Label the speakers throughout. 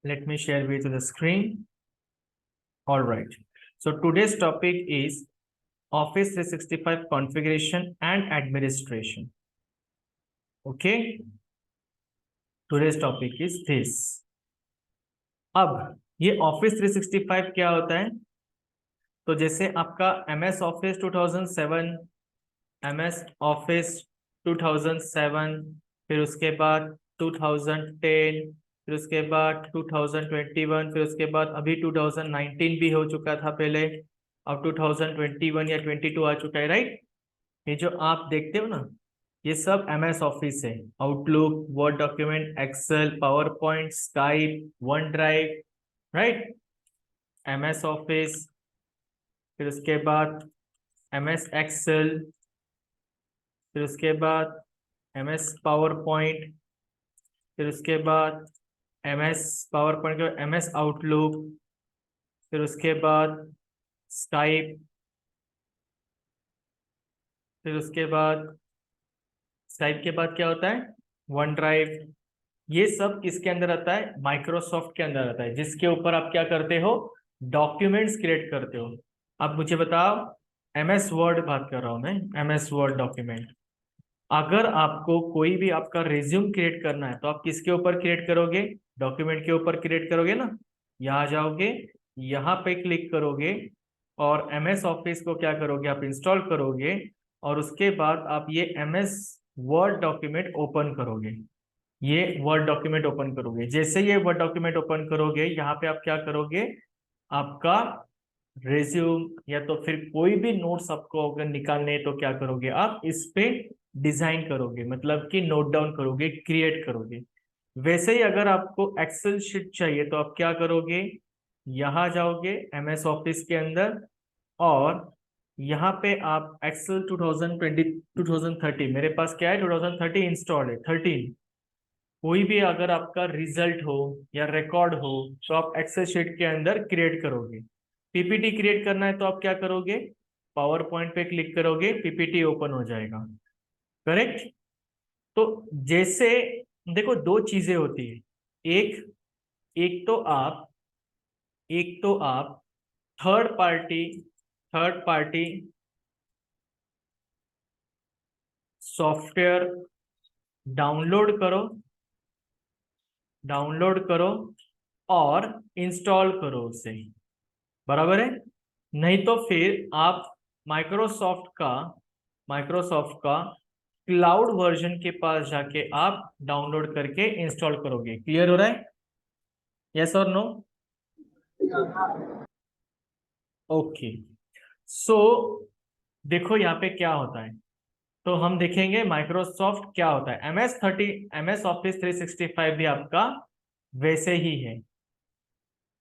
Speaker 1: Let me share with you the screen. All right. So today's topic is Office 365 configuration and administration. Okay. Today's topic is this. अब ये Office 365 क्या होता है? तो जैसे आपका MS Office 2007, MS Office 2007, फिर उसके बाद 2010, फिर उसके बाद 2021, फिर उसके बाद अभी 2019 भी हो चुका था पहले, अब 2021 या 22 आ चुका है, राइट। ये जो आप देखते हो ना, ये सब MS ऑफिस है। Outlook, Word document, Excel, PowerPoint, Skype, OneDrive, right. MS Office, फिर उसके बाद MS एक्सेल, फिर उसके बाद MS पावर पॉइंट, फिर उसके बाद MS पावर पॉइंट के बाद MS आउटलुक, फिर उसके बाद स्काइप, फिर उसके बाद स्काइप के बाद क्या होता है, वन ड्राइव। ये सब किसके अंदर आता है? माइक्रोसॉफ्ट के अंदर आता है, जिसके ऊपर आप क्या करते हो, डॉक्यूमेंट्स क्रिएट करते हो। अब मुझे बताओ, MS वर्ड बात कर रहा हूं मैं, MS वर्ड डॉक्यूमेंट। अगर आपको कोई भी आपका रिज्यूम क्रिएट करना है तो आप किसके ऊपर क्रिएट करोगे? डॉक्यूमेंट के ऊपर क्रिएट करोगे ना। यहाँ जाओगे, यहाँ पे क्लिक करोगे और MS ऑफिस को क्या करोगे, आप इंस्टॉल करोगे और उसके बाद आप ये MS वर्ड डॉक्यूमेंट ओपन करोगे। ये वर्ड डॉक्यूमेंट ओपन करोगे, जैसे ये वर्ड डॉक्यूमेंट ओपन करोगे, यहाँ पे आप क्या करोगे, आपका रेज्यूम या तो फिर कोई भी नोट्स आपको अगर निकालने हैं तो क्या करोगे, आप इस पे डिजाइन करोगे, मतलब कि नोट डाउन करोगे, क्रिएट करोगे। वैसे ही अगर आपको एक्सेल शीट चाहिए तो आप क्या करोगे, यहाँ जाओगे MS ऑफिस के अंदर और यहाँ पे आप एक्सेल 2020 2030, मेरे पास क्या है 2030 इंस्टॉल है, 13। कोई भी अगर आपका रिजल्ट हो या रिकॉर्ड हो तो आप एक्सेल शीट के अंदर क्रिएट करोगे। PPT क्रिएट करना है तो आप क्या करोगे, पावर पॉइंट पे क्लिक करोगे, PPT ओपन हो जाएगा, करेक्ट। तो जैसे देखो, दो चीजें होती है। एक एक तो आप एक तो आप थर्ड पार्टी सॉफ्टवेयर डाउनलोड करो और इंस्टॉल करो उसे, बराबर है। नहीं तो फिर आप माइक्रोसॉफ्ट का क्लाउड वर्जन के पास जाके आप डाउनलोड करके इंस्टॉल करोगे। क्लियर हो रहा है? यस और नो? ओके। सो देखो यहाँ पे क्या होता है, तो हम देखेंगे माइक्रोसॉफ्ट क्या होता है। MS ऑफिस 365 भी आपका वैसे ही है।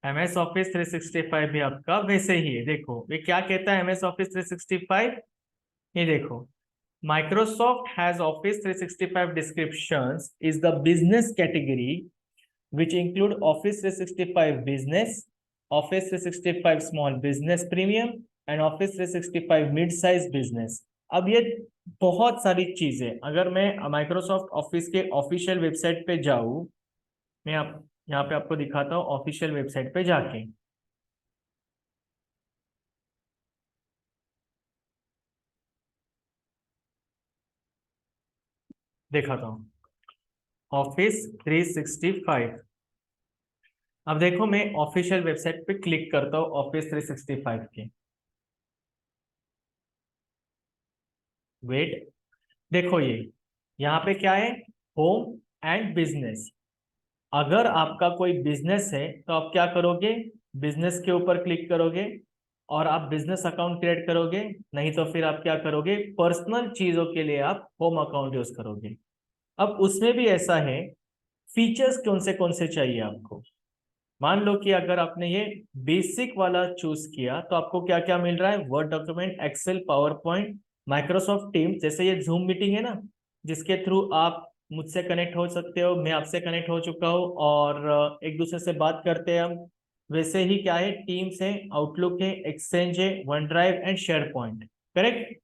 Speaker 1: MS ऑफिस 365 भी आपका वैसे ही है। देखो ये क्या कहता है MS ऑफिस 365, ये देखो, Microsoft has Office 365 descriptions is the business category which include Office 365 Business, Office 365 Small Business Premium and Office 365 Mid-size Business। अब ये बहुत सारी चीजें, अगर मैं माइक्रोसॉफ्ट ऑफिस के ऑफिशियल वेबसाइट पे जाऊं, मैं आप यहाँ पे आपको दिखाता हूँ ऑफिशियल वेबसाइट पे जाके, दिखाता हूँ ऑफिस 365। अब देखो, मैं ऑफिशियल वेबसाइट पे क्लिक करता हूँ ऑफिस 365 के। वेट, देखो ये यहाँ पे क्या है, होम एंड बिजनेस। अगर आपका कोई बिजनेस है तो आप क्या करोगे, बिजनेस के ऊपर क्लिक करोगे और आप बिजनेस अकाउंट क्रिएट करोगे। नहीं तो फिर आप क्या करोगे, पर्सनल चीजों के लिए आप होम अकाउंट यूज करोगे। अब उसमें भी ऐसा है, फीचर्स कौन से चाहिए आपको। मान लो कि अगर आपने ये बेसिक वाला चूज किया तो आपको क्या क्या मिल रहा है, Word document, Excel, PowerPoint, Microsoft Teams. जैसे ये जूम मीटिंग है ना, जिसके थ्रू आप मुझसे कनेक्ट हो सकते हो, मैं आपसे कनेक्ट हो चुका हूँ और एक दूसरे से बात करते हैं हम। वैसे ही क्या है, टीम्स है, आउटलुक है, एक्सचेंज है, one drive and share point, correct.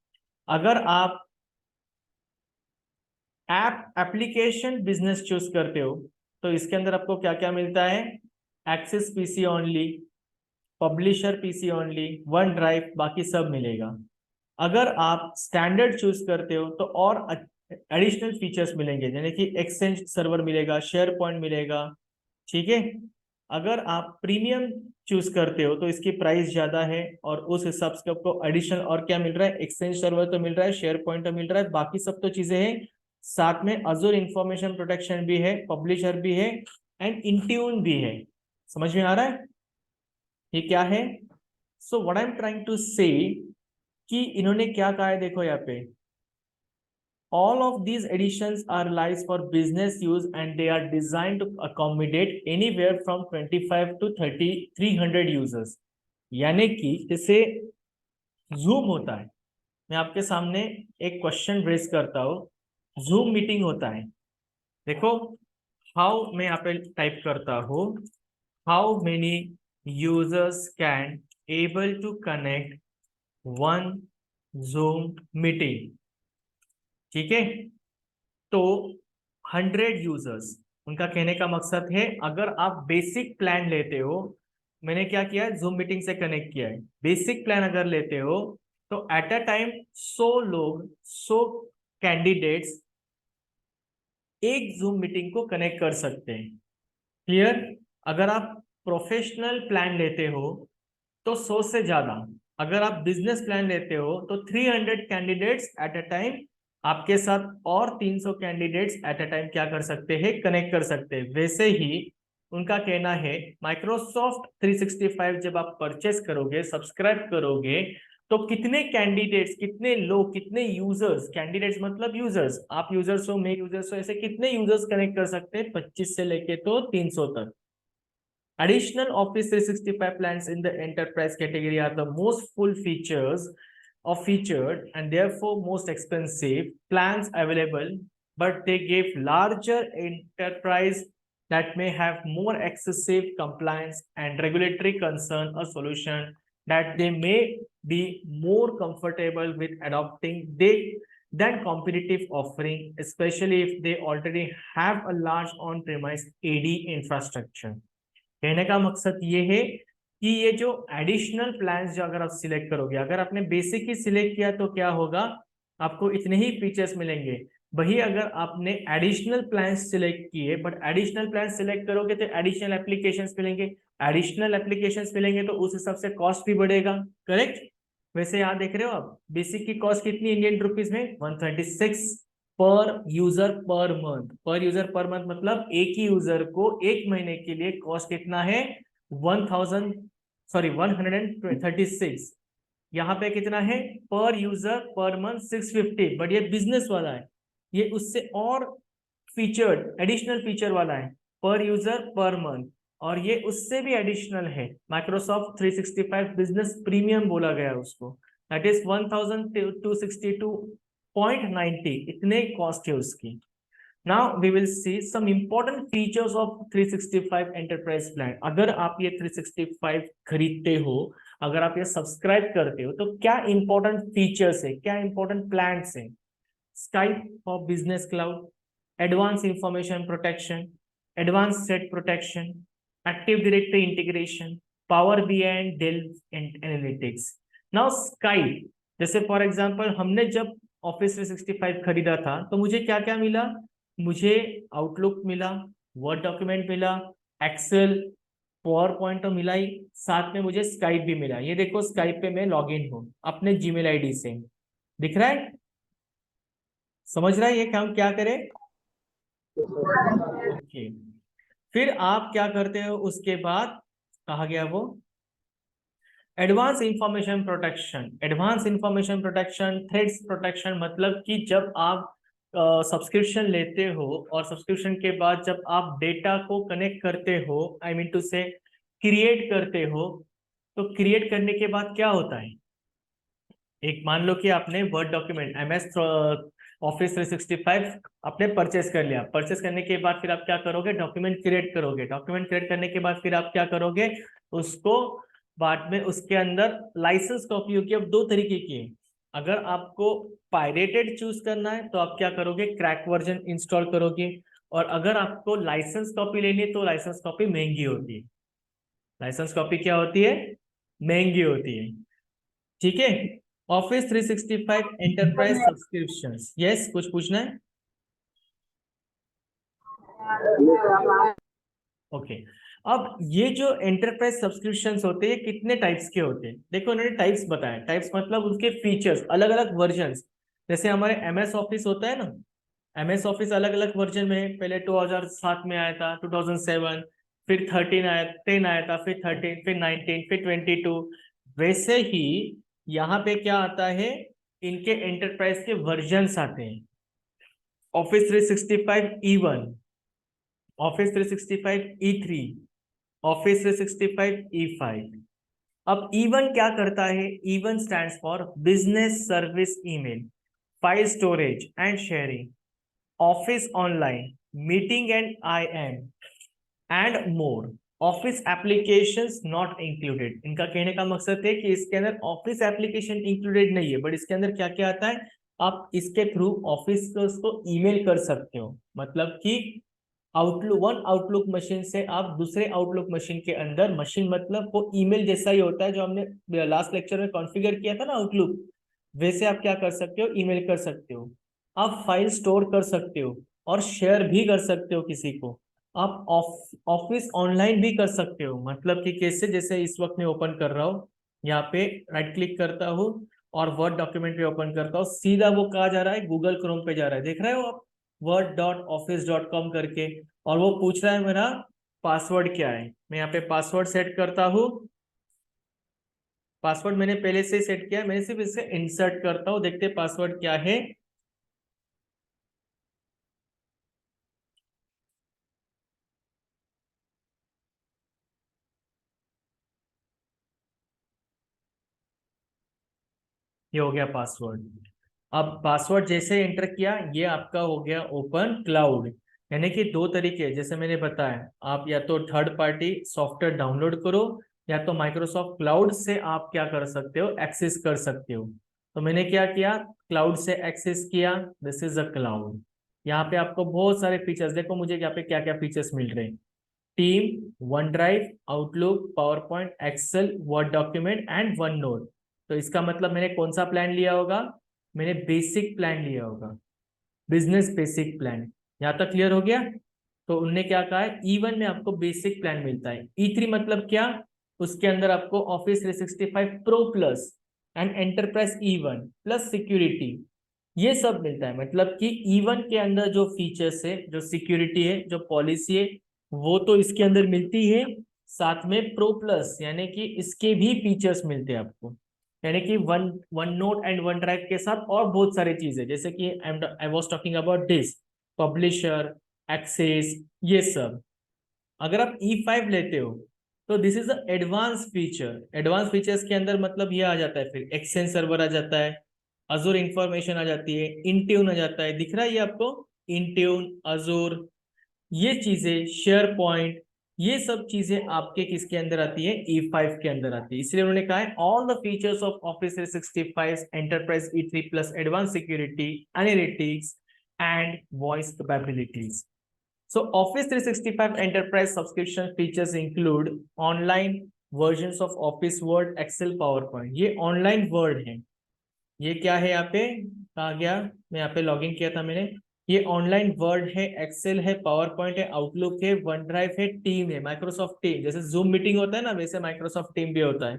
Speaker 1: अगर आप एप्लीकेशन बिजनेस चूज करते हो तो इसके अंदर आपको क्या क्या मिलता है, Access PC only, Publisher PC only, OneDrive, बाकी सब मिलेगा। अगर आप स्टैंडर्ड चूज करते हो तो और एडिशनल फीचर्स मिलेंगे, यानी कि एक्सचेंज सर्वर मिलेगा, शेयर पॉइंट मिलेगा, ठीक है। अगर आप प्रीमियम चूज करते हो तो इसकी प्राइस ज्यादा है और उस हिसाब से आपको एडिशनल और क्या मिल रहा है, एक्सचेंज सर्वर तो मिल रहा है, शेयर पॉइंट तो मिल रहा है, बाकी सब तो चीजें हैं। साथ में अजूर इंफॉर्मेशन प्रोटेक्शन भी है, पब्लिशर भी है एंड इंट्यून भी है। समझ में आ रहा है ये क्या है? So what I am trying to say कि इन्होंने क्या कहा है, देखो यहाँ पे, all of these additions are lies for business use and they are designed to accommodate anywhere from 25 to 300 users। यानी कि जैसे जूम होता है, मैं आपके सामने एक क्वेश्चन रेज करता हूँ, जूम मीटिंग होता है, देखो हाउ, मैं यहाँ पे टाइप करता हूँ, how many users can able to connect one Zoom meeting, ठीक है। तो 100 यूजर्स, उनका कहने का मकसद है अगर आप बेसिक प्लान लेते हो, मैंने क्या किया है, जूम मीटिंग से कनेक्ट किया है, बेसिक प्लान अगर लेते हो तो एट अ टाइम 100 लोग, 100 कैंडिडेट्स एक जूम मीटिंग को कनेक्ट कर सकते हैं। क्लियर? अगर आप प्रोफेशनल प्लान लेते हो तो 100 से ज्यादा, अगर आप बिजनेस प्लान लेते हो तो 300 कैंडिडेट्स एट अ टाइम आपके साथ और 300 कैंडिडेट्स एट अ टाइम क्या कर सकते हैं, कनेक्ट कर सकते हैं। वैसे ही उनका कहना है माइक्रोसॉफ्ट 365 जब आप परचेस करोगे, सब्सक्राइब करोगे, तो कितने कैंडिडेट्स, कितने लोग, कितने यूजर्स, कैंडिडेट्स मतलब यूजर्स, आप यूजर्स हो, मैं यूजर्स हो, ऐसे कितने यूजर्स कनेक्ट कर सकते हैं, 25 से लेके तो 300 तक। Additional Office 365 plans in the enterprise category are the most full features or featured and therefore most expensive plans available, but they give larger enterprise that may have more excessive compliance and regulatory concern a solution that they may be more comfortable with adopting than competitive offering, especially if they already have a large on-premise AD infrastructure। कहने का मकसद ये है कि ये जो additional plans जो अगर आप सिलेक्ट करोगे, अगर आपने बेसिक ही सिलेक्ट किया तो क्या होगा, आपको इतने ही फीचर्स मिलेंगे। वही अगर आपने एडिशनल प्लान्स सिलेक्ट किए, बट एडिशनल प्लान सिलेक्ट करोगे तो एडिशनल एप्लीकेशंस मिलेंगे, एडिशनल एप्लीकेशंस मिलेंगे तो उस हिसाब से कॉस्ट भी बढ़ेगा। करेक्ट? वैसे यहाँ देख रहे हो आप, बेसिक की कॉस्ट कितनी इंडियन रुपीज में, 136 पर यूजर पर मंथ। पर यूजर पर मंथ मतलब एक ही यूजर को एक महीने के लिए कॉस्ट कितना है, 136। यहाँ पे कितना है पर यूजर पर मंथ, 650। बट ये बिजनेस वाला है, ये उससे और फीचर्ड एडिशनल फीचर वाला है, पर यूजर पर मंथ, और ये उससे भी एडिशनल है, माइक्रोसॉफ्ट 365 बिजनेस प्रीमियम बोला गया है उसको, दैट इज 1262.90, इतने कॉस्ट है उसकी। Now we will see some important features of 365 enterprise plan। अगर आप ये 365 खरीदते हो, अगर आप ये सब्सक्राइब करते हो, तो क्या इंपॉर्टेंट फीचर्स है, क्या इंपॉर्टेंट प्लान्स है? Skype for business cloud, advance information protection, advance set protection, active directory integration, Power BI and Delve analytics. Now Skype, जैसे फॉर एग्जांपल हमने जब ऑफिस 365 खरीदा था तो मुझे क्या क्या मिला, मुझे आउटलुक मिला, वर्ड डॉक्यूमेंट मिला, एक्सेल, पावर पॉइंट तो मिला ही, साथ में मुझे स्काइप भी मिला। ये देखो स्काइप पे मैं लॉग इन हूँ अपने जीमेल आईडी से, दिख रहा है? समझ रहा है ये काम क्या करे? ओके। फिर आप क्या करते हो उसके बाद, कहा गया वो advance information protection. Advance information protection, threads protection, मतलब कि जब आप सब्सक्रिप्शन लेते हो और सब्सक्रिप्शन के बाद जब आप डेटा को कनेक्ट करते हो, आई मीन टू से क्रिएट करते हो, तो क्रिएट करने के बाद क्या होता है, एक मान लो कि आपने वर्ड डॉक्यूमेंट MS ऑफिस 365 आपने परचेस कर लिया, परचेस करने के बाद फिर आप क्या करोगे, डॉक्यूमेंट क्रिएट करोगे, डॉक्यूमेंट क्रिएट करने के बाद फिर आप क्या करोगे, उसको बाद में उसके अंदर लाइसेंस कॉपी होगी। अब दो तरीके की है, अगर आपको पायरेटेड चूज करना है तो आप क्या करोगे, क्रैक वर्जन इंस्टॉल करोगे, और अगर आपको लाइसेंस कॉपी लेनी है तो लाइसेंस कॉपी महंगी होती है। लाइसेंस कॉपी क्या होती है? महंगी होती है। ठीक है। ऑफिस 365 एंटरप्राइज सब्सक्रिप्शंस, यस कुछ पूछना है? ओके। अब ये जो एंटरप्राइज सब्सक्रिप्शंस होते हैं कितने टाइप्स के होते हैं? देखो उन्होंने टाइप्स बताया, टाइप्स मतलब उसके फीचर्स, अलग अलग वर्जन्स। जैसे हमारे एमएस ऑफिस होता है ना, एमएस ऑफिस अलग अलग वर्जन में है। पहले 2007 में आया था, 2007, फिर 13 आया, 10 आया था, फिर 13, फिर 19, फिर 22। वैसे ही यहाँ पे क्या आता है, इनके एंटरप्राइज के वर्जन्स आते हैं। Office 365 E1, office 365 E3, office 365 E5। अब E1 क्या करता है? E1 stands for business service email, file storage and sharing, office online, meeting and IM and more, office applications not included. इनका कहने का मकसद है कि इसके अंदर ऑफिस एप्लीकेशन इंक्लूडेड नहीं है, बट इसके अंदर क्या क्या आता है, आप इसके थ्रू ऑफिस को ईमेल कर सकते हो। मतलब कि आउटलुक मशीन से आप दूसरे आउटलुक मशीन के अंदर, मशीन मतलब वो ईमेल जैसा ही होता है जो हमने लास्ट लेक्चर में कॉन्फ़िगर किया था ना आउटलुक, वैसे आप क्या कर सकते हो, ईमेल कर सकते हो। आप फाइल स्टोर कर सकते हो और शेयर भी कर सकते हो किसी को। आप ऑफिस ऑनलाइन भी कर सकते हो, मतलब कि कैसे, जैसे इस वक्त मैं ओपन कर रहा हूँ, यहाँ पे राइट क्लिक करता हूँ और वर्ड डॉक्यूमेंट पे ओपन करता हूँ, सीधा वो कहाँ जा रहा है, गूगल क्रोम पे जा रहा है, देख रहे हो आप, word.office.com करके। और वो पूछ रहा है मेरा पासवर्ड क्या है, मैं यहाँ पे पासवर्ड सेट करता हूँ। पासवर्ड मैंने पहले से सेट किया है, मैं सिर्फ इसे इंसर्ट करता हूँ, देखते पासवर्ड क्या है। ये हो गया पासवर्ड। अब पासवर्ड जैसे एंटर किया, ये आपका हो गया ओपन क्लाउड। यानी कि दो तरीके हैं, जैसे मैंने बताया, आप या तो थर्ड पार्टी सॉफ्टवेयर डाउनलोड करो, या तो माइक्रोसॉफ्ट क्लाउड से आप क्या कर सकते हो, एक्सेस कर सकते हो। तो मैंने क्या किया, क्लाउड से एक्सेस किया, दिस इज अ क्लाउड। यहाँ पे आपको बहुत सारे फीचर्स, देखो मुझे यहाँ पे क्या क्या फीचर्स मिल रहे हैं। Teams, OneDrive, Outlook, PowerPoint, Excel, Word document and OneNote. तो इसका मतलब मैंने कौन सा प्लान लिया होगा, मैंने बेसिक प्लान लिया होगा, बिजनेस बेसिक प्लान। यहाँ तक क्लियर हो गया? तो उनने क्या कहा है, E1 में आपको बेसिक प्लान मिलता है। E3 मतलब क्या, उसके अंदर आपको office 365 pro plus and enterprise E1 plus security, ये सब मिलता है। मतलब कि E1 के अंदर जो फीचर्स है, जो सिक्योरिटी है, जो पॉलिसी है, वो तो इसके अंदर मिलती है, साथ में प्रो प्लस यानी कि इसके भी फीचर्स मिलते हैं आपको। यानी कि OneNote and OneDrive के साथ और बहुत सारी चीजें, जैसे कि I was talking about this, Publisher, Access, ये सब। अगर आप E5 लेते हो तो this is advance feature. Advance features के अंदर मतलब ये आ जाता है, फिर एक्सचेंज सर्वर आ जाता है, अजूर इंफॉर्मेशन आ जाती है, इंट्यून आ जाता है, दिख रहा है ये आपको, इंट्यून, अजूर, ये चीजें, शेयर पॉइंट, ये सब चीजें आपके किसके अंदर आती है, E5 के अंदर आती है। इसलिए उन्होंने कहा है all the features of office 365 enterprise E3 plus advance security, analytics and voice capabilities. So Office 365 Enterprise subscription features include online versions of Office Word, Excel, PowerPoint। ये ऑनलाइन वर्ड है। ये क्या है, यहाँ पे कहा गया, मैं यहाँ पे लॉगिन किया था मैंने। ये ऑनलाइन वर्ड है, एक्सेल है, पावर पॉइंट है, आउटलुक है, वन ड्राइव है, टीम है, माइक्रोसॉफ्ट टीम। जैसे जूम मीटिंग होता है ना, वैसे माइक्रोसॉफ्ट टीम भी होता है।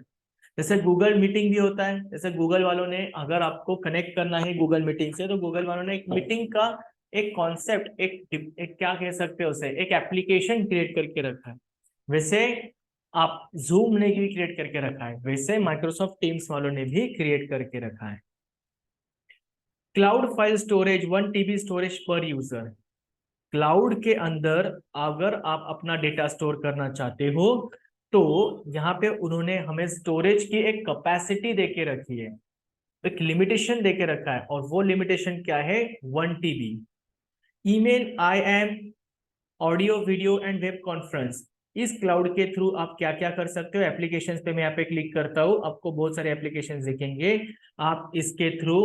Speaker 1: जैसे गूगल मीटिंग भी होता है, जैसे गूगल वालों ने, अगर आपको कनेक्ट करना है गूगल मीटिंग से, तो गूगल वालों ने एक मीटिंग का एक कॉन्सेप्ट, एक क्या कह सकते हो उसे, एक एप्लीकेशन क्रिएट करके रखा है। वैसे आप जूम ने भी क्रिएट करके रखा है, वैसे माइक्रोसॉफ्ट टीम्स वालों ने भी क्रिएट करके रखा है। Cloud file storage 1 TB storage पर यूजर। क्लाउड के अंदर अगर आप अपना डेटा स्टोर करना चाहते हो, तो यहाँ पे उन्होंने हमें स्टोरेज की एक कैपेसिटी देके रखी है, एक लिमिटेशन देके रखा है, और वो लिमिटेशन क्या है, 1 TB। Email, IM, audio, video and web conference, इस क्लाउड के थ्रू आप क्या क्या कर सकते हो। एप्लीकेशंस पे मैं यहाँ पे क्लिक करता हूँ, आपको बहुत सारे एप्लीकेशंस दिखेंगे, आप इसके थ्रू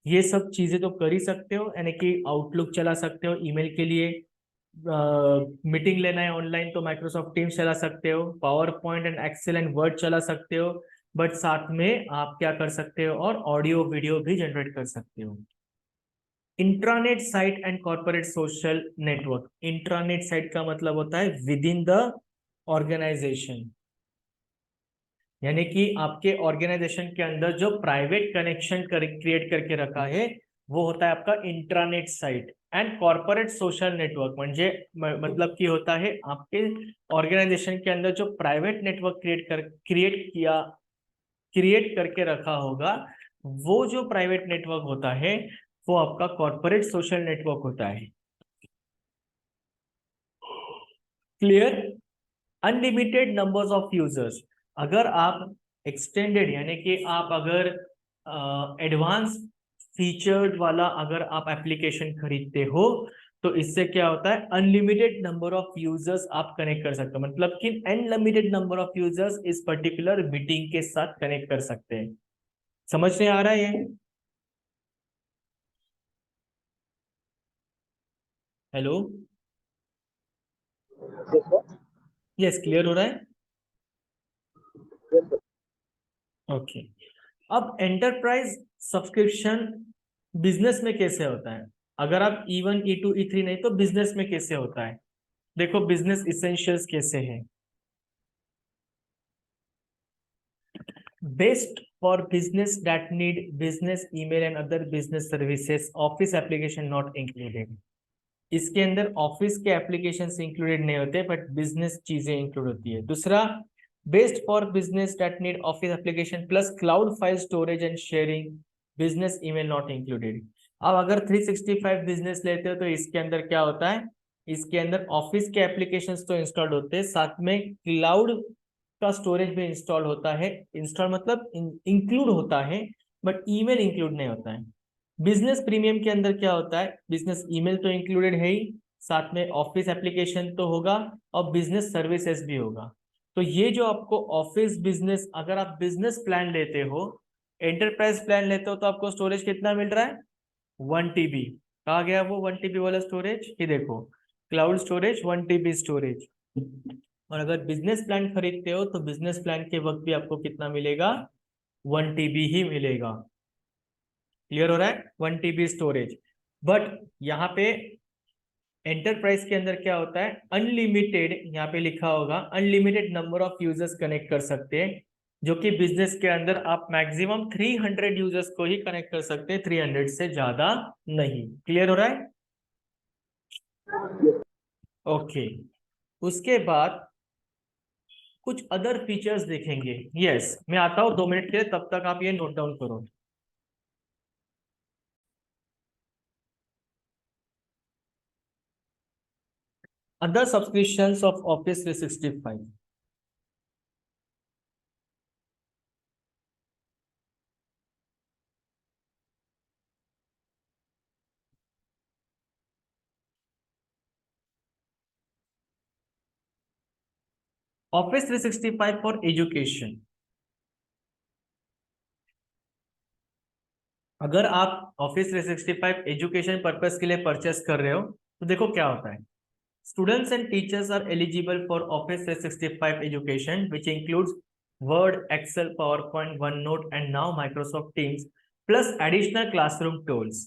Speaker 1: ये सब चीजें तो कर ही सकते हो। यानी कि आउटलुक चला सकते हो ईमेल के लिए, मीटिंग लेना है ऑनलाइन तो माइक्रोसॉफ्ट टीम्स चला सकते हो, PowerPoint and Excel and Word चला सकते हो, बट साथ में आप क्या कर सकते हो, और ऑडियो वीडियो भी जनरेट कर सकते हो। Intranet site and corporate social network. Intranet site का मतलब होता है विद इन द ऑर्गेनाइजेशन, यानी कि आपके ऑर्गेनाइजेशन के अंदर जो प्राइवेट कनेक्शन क्रिएट करके रखा है वो होता है आपका intranet site. And corporate social network म्हणजे मतलब कि होता है आपके ऑर्गेनाइजेशन के अंदर जो प्राइवेट नेटवर्क क्रिएट करके रखा होगा, वो जो प्राइवेट नेटवर्क होता है वो आपका कॉर्पोरेट सोशल नेटवर्क होता है। Clear? Unlimited numbers of users. अगर आप एक्सटेंडेड यानी कि आप अगर एडवांस फीचर्ड वाला अगर आप एप्लीकेशन खरीदते हो तो इससे क्या होता है, अनलिमिटेड नंबर ऑफ यूजर्स आप कनेक्ट कर सकते हो, मतलब कि अनलिमिटेड नंबर ऑफ यूजर्स इस पर्टिकुलर मीटिंग के साथ कनेक्ट कर सकते हैं। समझ में आ रहा है ये? हेलो? यस, क्लियर हो रहा है? ओके। अब एंटरप्राइज सब्सक्रिप्शन बिजनेस में कैसे होता है? अगर आप E1 E2 E3 नहीं तो बिजनेस में कैसे होता है? देखो बिजनेस इसेंशियल्स कैसे है। Best for business that need business email and other business services, office application not included. इसके अंदर ऑफिस के एप्लीकेशंस इंक्लूडेड नहीं होते बट बिजनेस चीजें इंक्लूड होती है। दूसरा, best for business that need office application plus cloud file storage and sharing, business email not included. अब अगर 365 बिजनेस लेते हो तो इसके अंदर क्या होता है, इसके अंदर ऑफिस के एप्लीकेशंस तो इंस्टॉल होते हैं, साथ में क्लाउड का स्टोरेज भी इंस्टॉल होता है। इंस्टॉल मतलब इंक्लूड होता है, बट ईमेल इंक्लूड नहीं होता है। बिजनेस प्रीमियम के अंदर क्या होता है, बिजनेस ईमेल तो इंक्लूडेड है ही, साथ में ऑफिस एप्लीकेशन तो होगा और बिजनेस सर्विसेज भी होगा। तो ये जो आपको ऑफिस बिजनेस, अगर आप बिजनेस प्लान लेते हो, एंटरप्राइज प्लान लेते हो तो आपको स्टोरेज कितना मिल रहा है, 1 TB। कहा गया वो 1 TB वाला स्टोरेज, ये देखो क्लाउड स्टोरेज 1 TB स्टोरेज। और अगर बिजनेस प्लान खरीदते हो तो बिजनेस प्लान के वक्त भी आपको कितना मिलेगा, 1 TB ही मिलेगा। क्लियर हो रहा है? 1 TB स्टोरेज। बट यहाँ पे एंटरप्राइज के अंदर क्या होता है, अनलिमिटेड, यहाँ पे लिखा होगा unlimited number of users connect कर सकते हैं, जो कि बिजनेस के अंदर आप मैक्सिमम 300 यूजर्स को ही कनेक्ट कर सकते हैं, 300 से ज्यादा नहीं। क्लियर हो रहा है? ओके। उसके बाद कुछ अदर फीचर्स देखेंगे। यस, मैं आता हूं 2 मिनट के लिए, तब तक आप ये नोट डाउन करो। Other subscriptions of office 365। Office 365 for education. अगर आप ऑफिस 365 एजुकेशन पर्पस के लिए परचेस कर रहे हो तो देखो क्या होता है। Students and teachers are eligible for Office 365 education which includes Word, Excel, PowerPoint, OneNote and now Microsoft Teams plus additional classroom tools.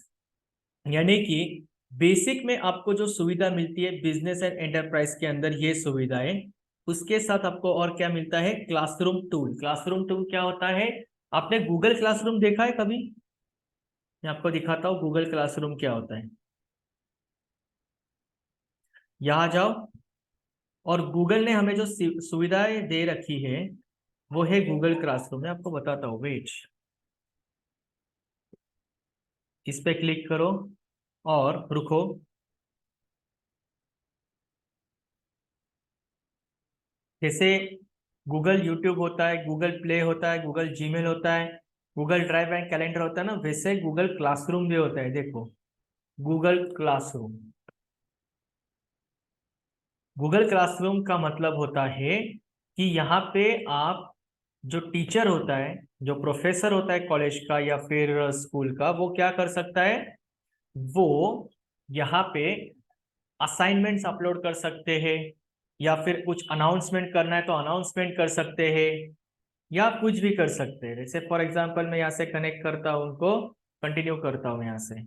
Speaker 1: यानी कि बेसिक में आपको जो सुविधा मिलती है बिजनेस एंड एंटरप्राइज के अंदर, ये सुविधाएं, उसके साथ आपको और क्या मिलता है, क्लासरूम टूल। क्लासरूम टूल क्या होता है, आपने गूगल क्लासरूम देखा है कभी? मैं आपको दिखाता हूँ गूगल क्लासरूम क्या होता है। यहाँ जाओ, और गूगल ने हमें जो सुविधाएं दे रखी है वो है गूगल क्लासरूम। मैं आपको बताता हूँ, वेट। इस पे क्लिक करो और रुको। जैसे गूगल यूट्यूब होता है, गूगल प्ले होता है, गूगल जीमेल होता है, गूगल ड्राइव एंड कैलेंडर होता है ना, वैसे गूगल क्लासरूम भी होता है। देखो गूगल क्लासरूम। गूगल क्लासरूम का मतलब होता है कि यहाँ पे आप, जो टीचर होता है, जो प्रोफेसर होता है कॉलेज का या फिर स्कूल का, वो क्या कर सकता है, वो यहाँ पे असाइनमेंट्स अपलोड कर सकते हैं, या फिर कुछ अनाउंसमेंट करना है तो अनाउंसमेंट कर सकते हैं, या कुछ भी कर सकते हैं। जैसे फॉर एग्जांपल मैं यहाँ से कनेक्ट करता हूँ उनको, कंटिन्यू करता हूँ यहाँ से।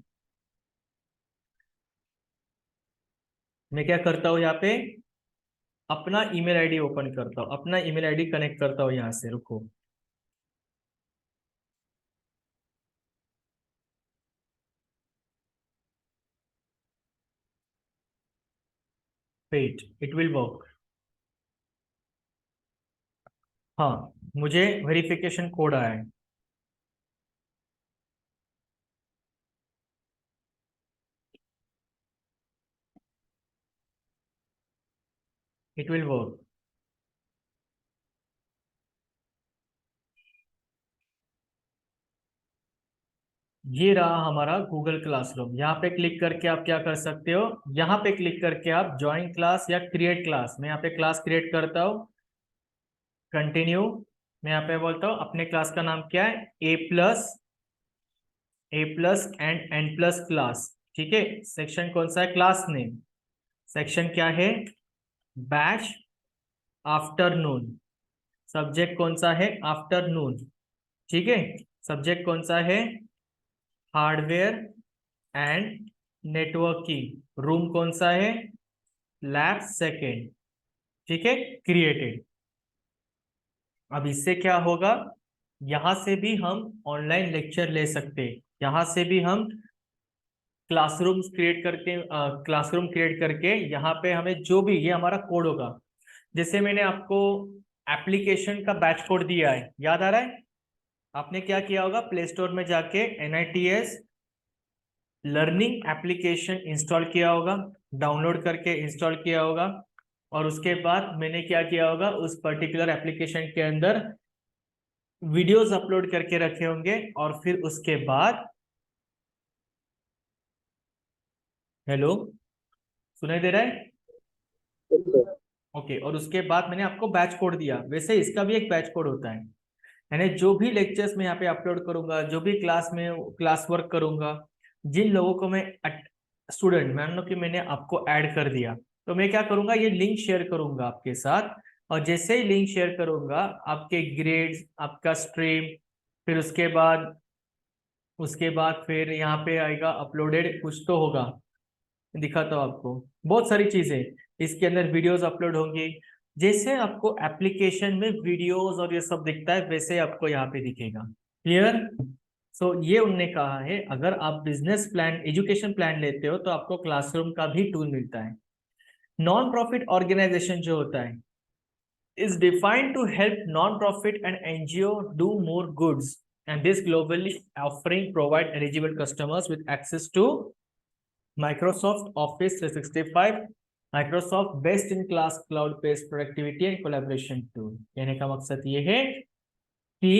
Speaker 1: मैं क्या करता हूँ यहाँ पे, अपना ईमेल आईडी ओपन करता हूँ, अपना ईमेल आईडी कनेक्ट करता हूँ यहाँ से, रुको। Wait, it will work. हाँ, मुझे वेरिफिकेशन कोड आया है। It will work. ये रहा हमारा गूगल क्लासरूम। यहाँ पे क्लिक करके आप क्या कर सकते हो, यहाँ पे क्लिक करके आप ज्वाइन क्लास या क्रिएट क्लास, मैं यहाँ पे क्लास क्रिएट करता हूँ, कंटिन्यू। मैं यहाँ पे बोलता हूँ अपने क्लास का नाम क्या है, A plus and N plus class. ठीक है, सेक्शन कौन सा है, क्लास नेम। सेक्शन क्या है, बैच आफ्टरनून। सब्जेक्ट कौन सा है, आफ्टरनून। ठीक है, सब्जेक्ट कौन सा है, हार्डवेयर एंड नेटवर्किंग। रूम कौन सा है, लैब सेकेंड। ठीक है, क्रिएटेड। अब इससे क्या होगा, यहां से भी हम ऑनलाइन लेक्चर ले सकते हैं, यहां से भी हम क्लासरूम क्रिएट करके यहाँ पे हमें जो भी, ये हमारा कोड होगा। जैसे मैंने आपको एप्लीकेशन का बैच कोड दिया है, याद आ रहा है, आपने क्या किया होगा, प्ले स्टोर में जाके NITS लर्निंग एप्लीकेशन इंस्टॉल किया होगा, डाउनलोड करके इंस्टॉल किया होगा, और उसके बाद मैंने क्या किया होगा, उस पर्टिकुलर एप्लीकेशन के अंदर वीडियोस अपलोड करके रखे होंगे, और फिर उसके बाद, हेलो, सुनाई दे रहा है, ओके, और उसके बाद मैंने आपको बैच कोड दिया। वैसे इसका भी एक बैच कोड होता है, यानी जो भी लेक्चर्स में यहाँ पे अपलोड करूंगा, जो भी क्लास में क्लास वर्क करूंगा, जिन लोगों को मैं स्टूडेंट मान लो कि मैंने आपको ऐड कर दिया, तो मैं क्या करूंगा, ये लिंक शेयर करूंगा आपके साथ। और जैसे ही लिंक शेयर करूंगा, आपके ग्रेड्स, आपका स्ट्रीम, फिर उसके बाद फिर यहाँ पे आएगा अपलोडेड, कुछ तो होगा, दिखाता हूँ आपको, बहुत सारी चीजें इसके अंदर वीडियोस अपलोड होंगी। जैसे आपको एप्लीकेशन में वीडियोस और ये सब दिखता है, वैसे आपको यहाँ पे दिखेगा। क्लियर। सो ये उनने कहा है, अगर आप बिजनेस प्लान, एजुकेशन प्लान लेते हो, तो आपको क्लासरूम का भी टूल मिलता है। नॉन प्रॉफिट ऑर्गेनाइजेशन जो होता है, is defined to help non-profit and NGO do more goods, and this globally offering provide eligible customers with access to Microsoft Office 365, Microsoft best-in-class cloud-based productivity and collaboration tool। कहने का मकसद ये है कि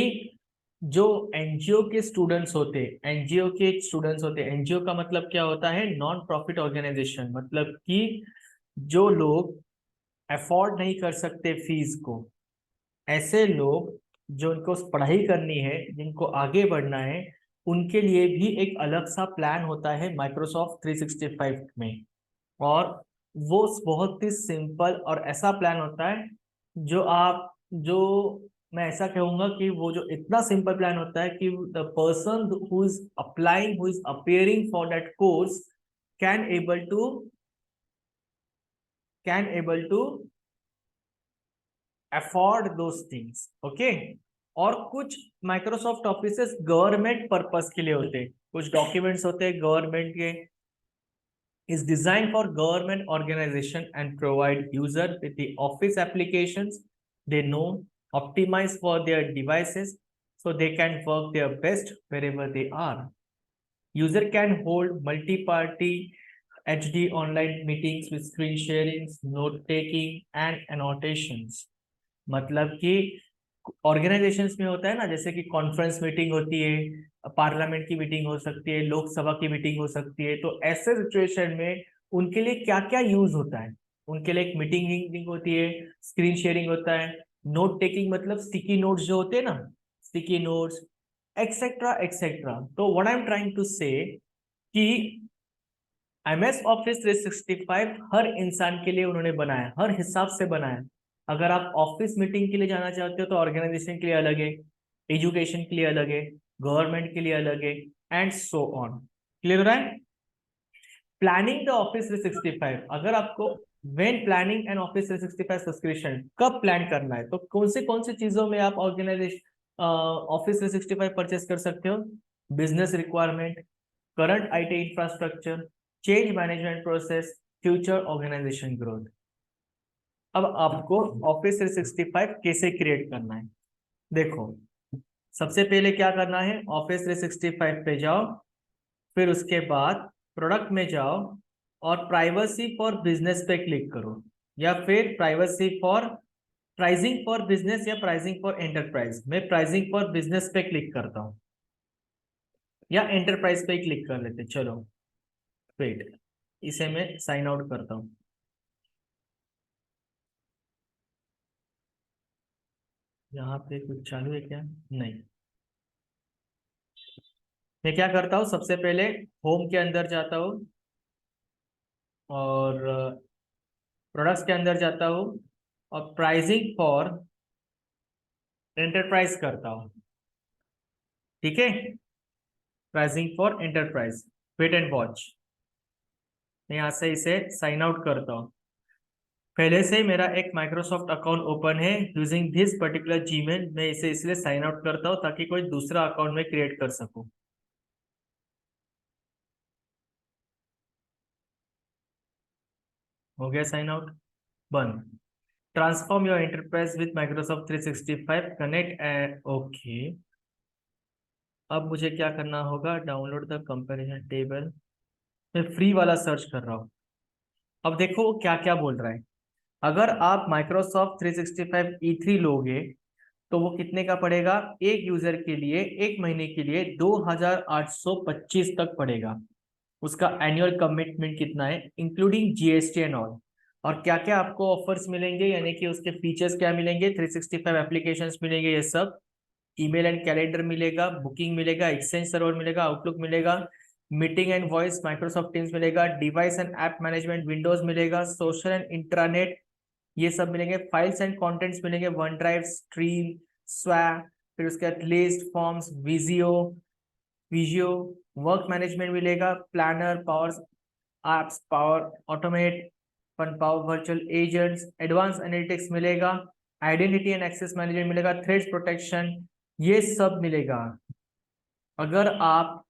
Speaker 1: जो एनजीओ के स्टूडेंट्स होते, NGO का मतलब क्या होता है, नॉन प्रॉफिट ऑर्गेनाइजेशन, मतलब कि जो लोग अफोर्ड नहीं कर सकते फीस को, ऐसे लोग जो उनको पढ़ाई करनी है, जिनको आगे बढ़ना है, उनके लिए भी एक अलग सा प्लान होता है माइक्रोसॉफ्ट 365 में। और वो बहुत ही सिंपल और ऐसा प्लान होता है, जो मैं ऐसा कहूंगा कि वो जो इतना सिंपल प्लान होता है कि the person who is applying, who is appearing for that course can able to can able to afford those things. Okay. और कुछ माइक्रोसॉफ्ट ऑफिसेस गवर्नमेंट पर्पस के लिए होते हैं, कुछ डॉक्यूमेंट्स होते हैं गवर्नमेंट के, is designed for government organization and provide user with the office applications they know, optimized for their devices so they can work their best wherever they are. User can hold multi-party HD online meetings with screen sharing, note taking and annotations। मतलब कि organisations में होता है ना, जैसे कि conference meeting होती है, पार्लियामेंट की मीटिंग हो सकती है, लोकसभा की मीटिंग हो सकती है, तो ऐसे सिचुएशन में उनके लिए क्या क्या यूज होता है, उनके लिए एक मीटिंग होती है, स्क्रीन शेयरिंग होता है, नोट टेकिंग मतलब स्टिकी नोट्स जो होते हैं ना, स्टिकी नोट्स, एक्सेट्रा एक्सेट्रा। तो what I am trying to say कि MS ऑफिस 365 हर इंसान के लिए उन्होंने बनाया, हर हिसाब से बनाया। अगर आप ऑफिस मीटिंग के लिए जाना चाहते हो तो ऑर्गेनाइजेशन के लिए अलग है, एजुकेशन के लिए अलग है, गवर्नमेंट के लिए अलग है, एंड सो ऑन। क्लियर हो रहा है? प्लानिंग द ऑफिस 365, अगर आपको when planning an office 365 subscription, कब प्लान करना है तो कौन सी चीजों में आप ऑर्गेनाइजेशन ऑफिस 365 परचेस कर सकते हो? Business requirement, current IT infrastructure, change management process, future organization growth. अब आपको ऑफिस 365 कैसे क्रिएट करना है? देखो, सबसे पहले क्या करना है, ऑफिस 365 पे जाओ, फिर उसके बाद प्रोडक्ट में जाओ और प्राइवेसी फॉर बिजनेस पे क्लिक करो, या फिर privacy for pricing for business या प्राइसिंग फॉर एंटरप्राइज। मैं प्राइसिंग फॉर बिजनेस पे क्लिक करता हूँ, या एंटरप्राइज पे क्लिक कर लेते, चलो वेट, इसे मैं साइन आउट करता हूँ। यहाँ पे कुछ चालू है क्या? नहीं। मैं क्या करता हूँ, सबसे पहले होम के अंदर जाता हूँ और प्रोडक्ट्स के अंदर जाता हूँ और प्राइसिंग फॉर एंटरप्राइज करता हूँ। ठीक है, pricing for enterprise, wait and watch. मैं यहाँ से इसे साइन आउट करता हूँ। पहले से ही मेरा एक माइक्रोसॉफ्ट अकाउंट ओपन है यूजिंग दिस पर्टिकुलर जीमेल। मैं इसे इसलिए साइन आउट करता हूँ ताकि कोई दूसरा अकाउंट में क्रिएट कर सकूँ। हो गया साइन आउट, बंद। Transform your enterprise with Microsoft 365 connect, okay. अब मुझे क्या करना होगा, डाउनलोड द कंपैरिजन टेबल। मैं फ्री वाला सर्च कर रहा हूँ। अब देखो क्या क्या बोल रहा है। अगर आप माइक्रोसॉफ्ट 365 E3 लोगे तो वो कितने का पड़ेगा? एक यूजर के लिए एक महीने के लिए 2825 तक पड़ेगा। उसका एनुअल कमिटमेंट कितना है, इंक्लूडिंग GST एंड ऑल। और क्या क्या आपको ऑफर्स मिलेंगे, यानी कि उसके फीचर्स क्या मिलेंगे, 365 एप्लीकेशंस मिलेंगे, ये सब। ईमेल एंड कैलेंडर मिलेगा, बुकिंग मिलेगा, एक्सचेंज सर्वर मिलेगा, आउटलुक मिलेगा, meeting and voice Microsoft Teams मिलेगा, device and app management Windows मिलेगा, सोशल एंड इंट्रानेट ये सब मिलेंगे, फाइल्स एंड कंटेंट्स मिलेंगे, वन ड्राइव, स्ट्रीम, स्वैप, फिर उसके बाद list, forms, Visio, work management मिलेगा, Planner, Power Apps, Power Automate, fun Power Virtual Agents, advance analytics मिलेगा, आइडेंटिटी एंड एक्सेस मैनेजमेंट मिलेगा, थ्रेड्स प्रोटेक्शन, ये सब मिलेगा। अगर आप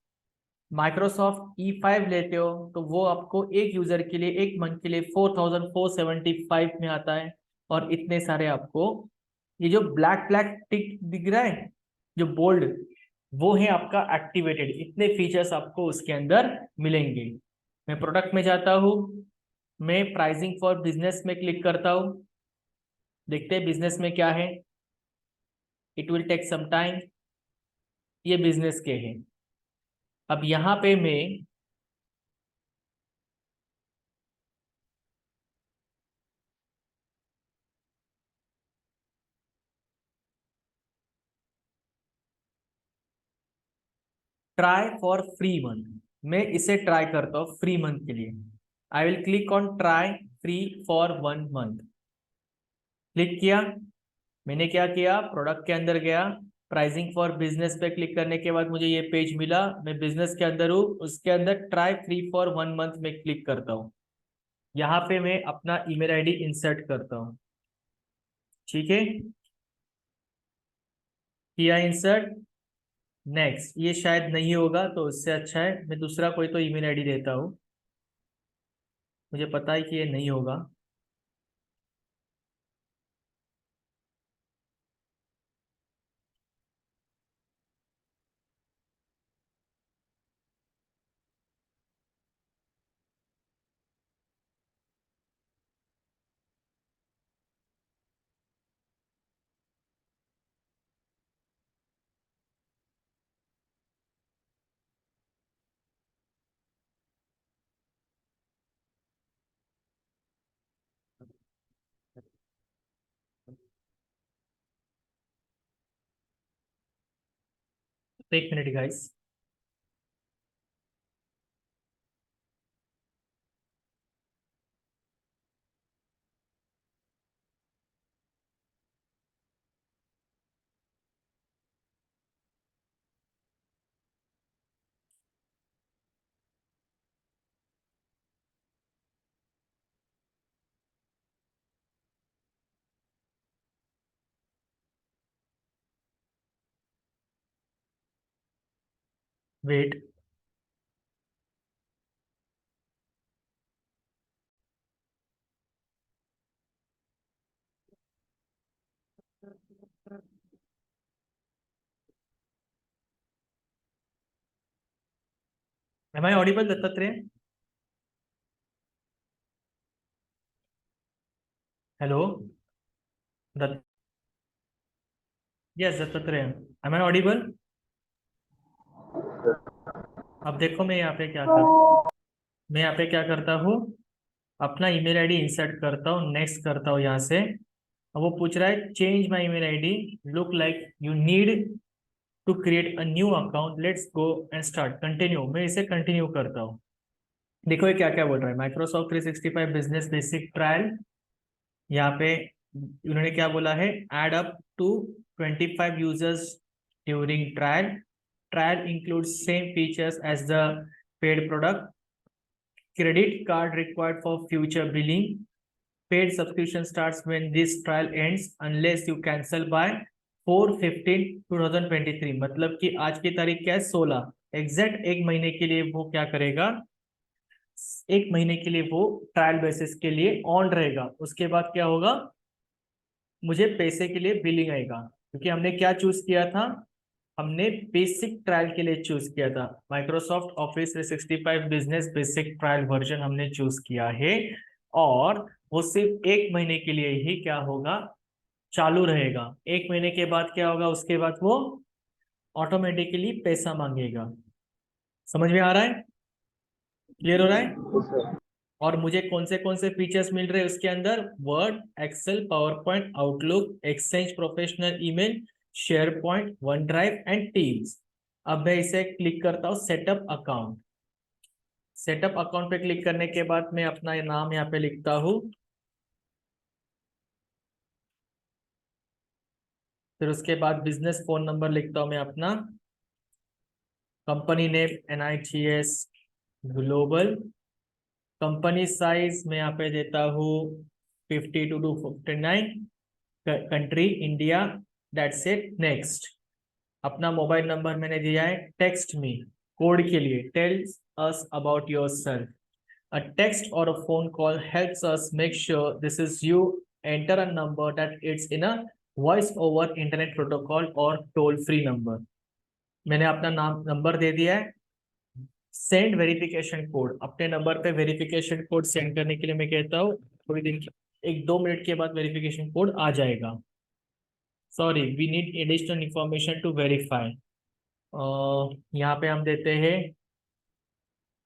Speaker 1: माइक्रोसॉफ्ट E5 लेते हो तो वो आपको एक यूजर के लिए एक मंथ के लिए 4475 में आता है। और इतने सारे आपको, ये जो ब्लैक ब्लैक टिक दिख रहा है, जो बोल्ड, वो है आपका एक्टिवेटेड। इतने फीचर्स आपको उसके अंदर मिलेंगे। मैं प्रोडक्ट में जाता हूँ, मैं प्राइसिंग फॉर बिजनेस में क्लिक करता हूँ, देखते हैं बिजनेस में क्या है। It will take some time. ये बिजनेस के हैं। अब यहाँ पे मैं ट्राई फॉर फ्री मंथ, मैं इसे ट्राई करता हूँ फ्री मंथ के लिए। I will click on try free for 1 month. Click किया। मैंने क्या किया, प्रोडक्ट के अंदर गया, प्राइसिंग फॉर बिजनेस पे क्लिक करने के बाद मुझे ये पेज मिला। मैं बिजनेस के अंदर हूँ, उसके अंदर ट्राई फ्री फॉर 1 मंथ में क्लिक करता हूँ। यहाँ पे मैं अपना ईमेल आईडी इंसर्ट करता हूँ। ठीक है, किया इंसर्ट। नेक्स्ट, ये शायद नहीं होगा तो उससे अच्छा है मैं दूसरा कोई तो ईमेल आईडी देता हूँ। मुझे पता है कि ये नहीं होगा। एक minute guys. Wait, am I audible Dattatreya? Hello Datta, yes Dattatreya, am I audible? अब देखो मैं यहाँ पे क्या कर मैं यहाँ पे क्या करता हूँ, अपना ईमेल आईडी इंसर्ट करता हूँ, नेक्स्ट करता हूँ यहाँ से। अब वो पूछ रहा है change my email ID, look like you need to create a new account, let's go and start, continue. मैं इसे कंटिन्यू करता हूँ। देखो ये क्या क्या बोल रहा है, माइक्रोसॉफ्ट 365 बिजनेस बेसिक ट्रायल। यहाँ पे उन्होंने क्या बोला है, add up to 25 users during trial, trial includes same features as the paid product, credit card required for future billing. Paid subscription starts when this trial ends unless you cancel by 4/15/2023। मतलब कि आज की तारीख क्या है, 16, exact एक महीने के लिए वो क्या करेगा, एक महीने के लिए वो ट्रायल बेसिस के लिए ऑन रहेगा। उसके बाद क्या होगा, मुझे पैसे के लिए बिलिंग आएगा, क्योंकि हमने क्या चूज किया था, हमने बेसिक ट्रायल के लिए चूज किया था। Microsoft office 365 business basic trial version हमने चूज किया है, और वो सिर्फ एक महीने के लिए ही क्या होगा, चालू रहेगा। एक महीने के बाद क्या होगा, उसके बाद वो ऑटोमेटिकली पैसा मांगेगा। समझ में आ रहा है, क्लियर हो रहा है? और मुझे कौन से फीचर्स मिल रहे हैं उसके अंदर, Word, Excel, PowerPoint, Outlook, Exchange professional email, SharePoint, OneDrive and Teams. अब मैं इसे क्लिक करता हूँ सेटअप अकाउंट। सेटअप अकाउंट पे क्लिक करने के बाद मैं अपना नाम यहाँ पे लिखता हूँ, फिर उसके बाद बिजनेस फोन नंबर लिखता हूँ मैं अपना, company name NITS global, company size मैं यहाँ पे देता हूँ 52 to 59, country India, that's it, next. अपना मोबाइल नंबर मैंने दिया है, टेक्स्ट मी, कोड के लिए, tells us about yourself. A text or a phone call helps us make sure this is you. Enter a number that it's in a voice over internet protocol or toll free number। मैंने अपना नाम number दे दिया है। Send verification code, अपने number पे verification code send करने के लिए मैं कहता हूँ थोड़ी दिन, 1-2 मिनट के बाद वेरिफिकेशन कोड आ जाएगा। Sorry, we need additional information to verify. यहाँ पे हम देते हैं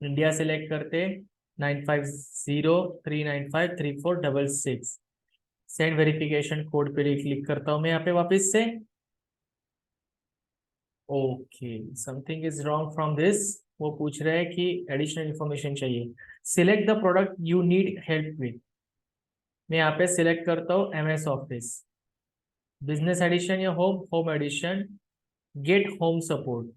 Speaker 1: इंडिया, सेलेक्ट करते 9503953466। सेंड वेरिफिकेशन कोड पे क्लिक करता हूँ मैं यहाँ पे वापस से। Okay, something is wrong from this. वो पूछ रहे हैं कि एडिशनल इंफॉर्मेशन चाहिए। Select the product you need help with. मैं यहाँ पे सिलेक्ट करता हूँ MS ऑफिस, बिजनेस एडिशन या home, home edition, get home support.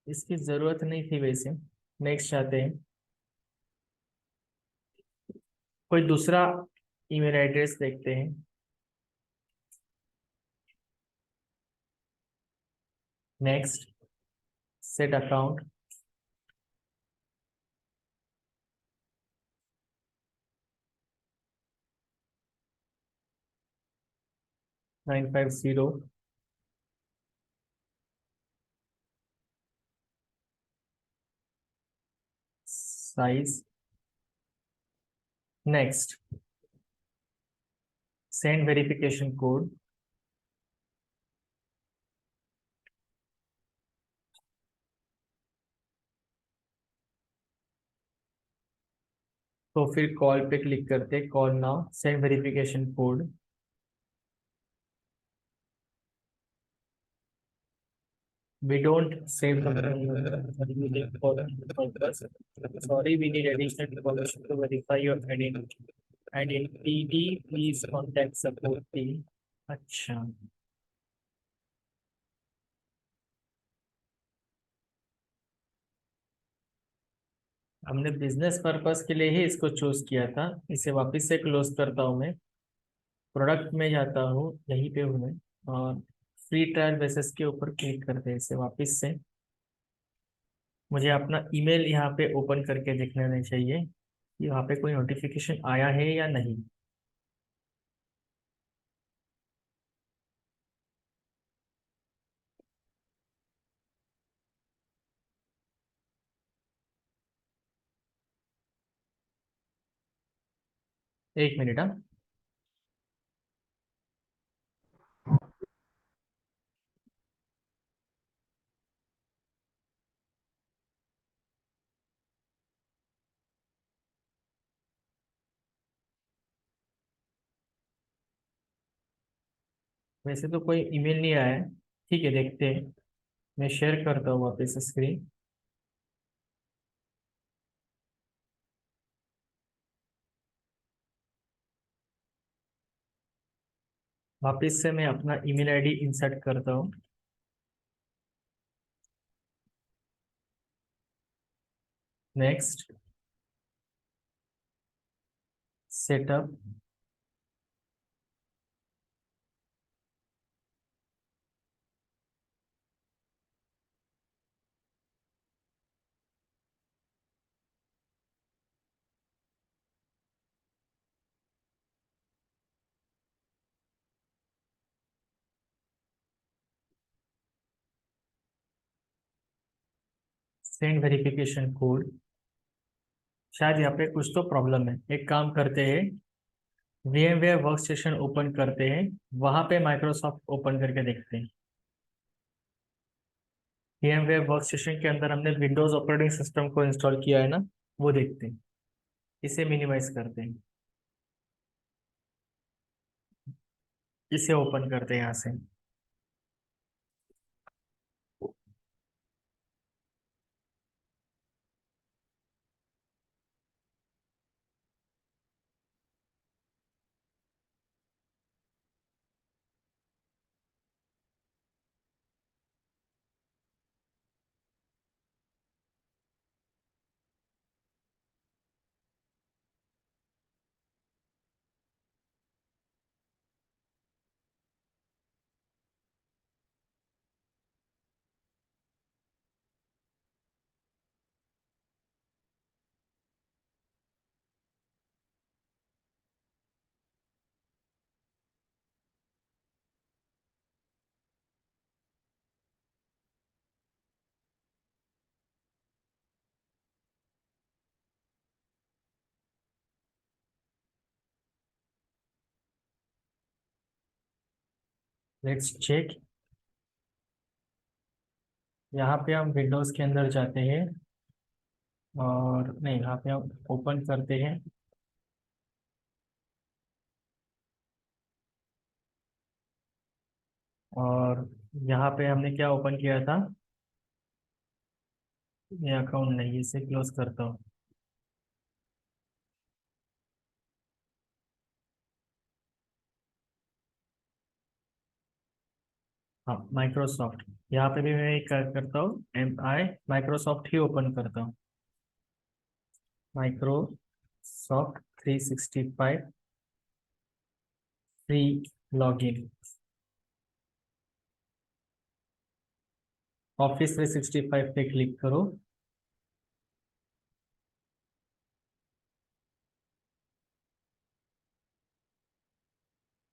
Speaker 1: इसकी जरूरत नहीं थी वैसे, नेक्स्ट चाहते हैं। कोई दूसरा ईमेल एड्रेस देखते हैं। Next, set account, 950, size, next, send verification code. तो फिर कॉल पे क्लिक करते, call now, send verification code. We don't save the purpose. Sorry, we need additional information to verify your identity. Identity, please contact support team। अच्छा, हमने business purpose के लिए ही इसको choose किया था। इसे वापस से क्लोज करता हूं मैं। प्रोडक्ट में जाता हूँ, यहीं पे हूँ मैं, और फ्री ट्रायल बेसिस के ऊपर क्लिक करते हैं इसे वापस से। मुझे अपना ईमेल यहाँ पे ओपन करके देखना नहीं चाहिए कि वहाँ पे कोई नोटिफिकेशन आया है या नहीं। एक मिनट, हाँ। वैसे तो कोई ईमेल नहीं आया है। ठीक है, देखते हैं। मैं शेयर करता हूँ वापस स्क्रीन। वापस से मैं अपना ईमेल आईडी इंसर्ट करता हूँ। Next, setup. Send verification code. शायद यहाँ पे कुछ तो प्रॉब्लम है। एक काम करते हैं, VMware वर्क स्टेशन ओपन करते हैं, वहां पे माइक्रोसॉफ्ट ओपन करके देखते हैं। VMware वर्क स्टेशन के अंदर हमने विंडोज ऑपरेटिंग सिस्टम को इंस्टॉल किया है ना, वो देखते हैं। इसे मिनिमाइज करते हैं, इसे ओपन करते हैं यहाँ से। Let's check. यहाँ पे हम विंडोज के अंदर जाते हैं, और नहीं, यहाँ पे हम ओपन करते हैं। और यहाँ पे हमने क्या ओपन किया था? ये अकाउंट नहीं, इसे क्लोज करता हूँ। हाँ, माइक्रोसॉफ्ट। यहाँ पे भी मैं क्या करता हूँ, माइक्रोसॉफ्ट ही ओपन करता हूँ। Microsoft 365 free login. ऑफिस 365 पे क्लिक करो।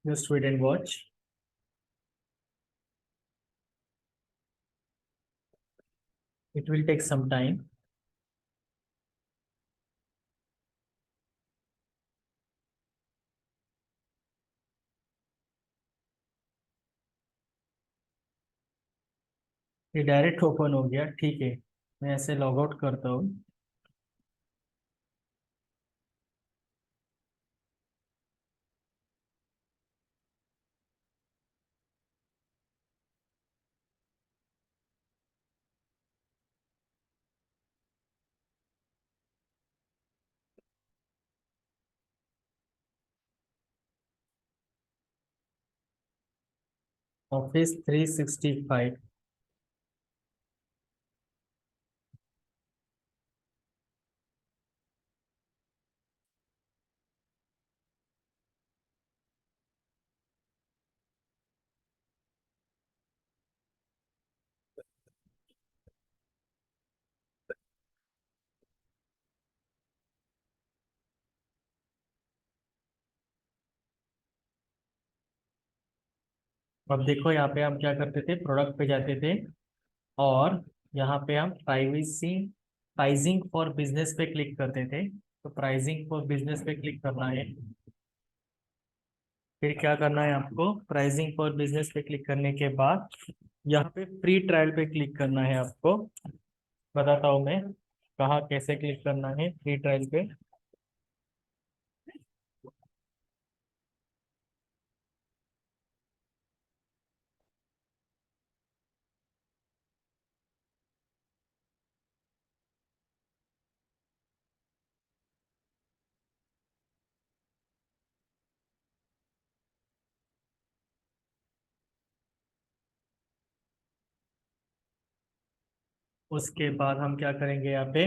Speaker 1: Just wait and watch. It will take some time. ये डायरेक्ट ओपन हो गया, ठीक है। मैं ऐसे लॉग आउट करता हूँ। ऑफिस 365। अब देखो यहाँ पे हम क्या करते थे, प्रोडक्ट पे जाते थे और यहाँ पे हम प्राइसिंग प्राइसिंग फॉर बिजनेस पे क्लिक करते थे। तो प्राइसिंग फॉर बिजनेस पे क्लिक करना है। फिर क्या करना है आपको, प्राइसिंग फॉर बिजनेस पे क्लिक करने के बाद यहाँ पे फ्री ट्रायल पे क्लिक करना है आपको। बताता हूँ मैं कहाँ कैसे क्लिक करना है फ्री ट्रायल पे। उसके बाद हम क्या करेंगे, यहाँ पे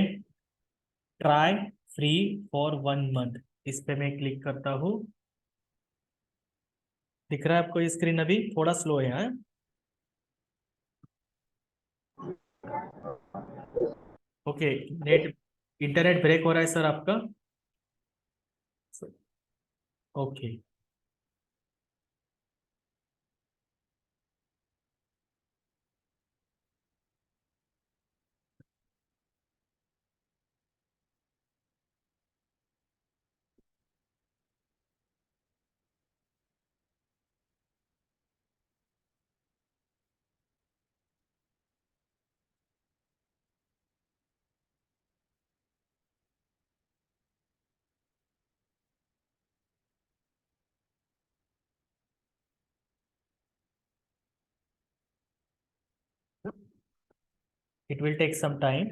Speaker 1: ट्राई फ्री फॉर 1 मंथ, इस पे मैं क्लिक करता हूँ। दिख रहा है आपको स्क्रीन? अभी थोड़ा स्लो है, हाँ? ओके। नेट इंटरनेट ब्रेक हो रहा है सर आपका? Okay. It will take some time.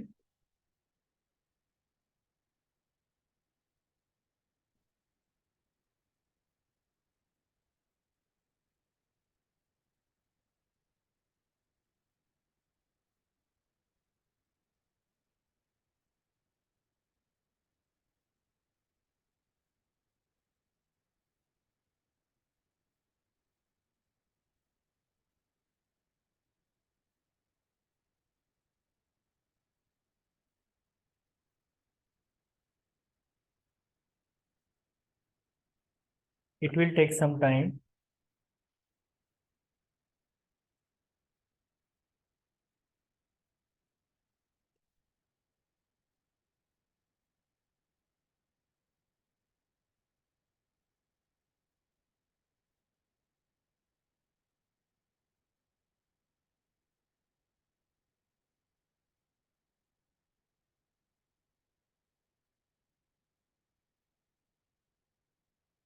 Speaker 1: It will take some time.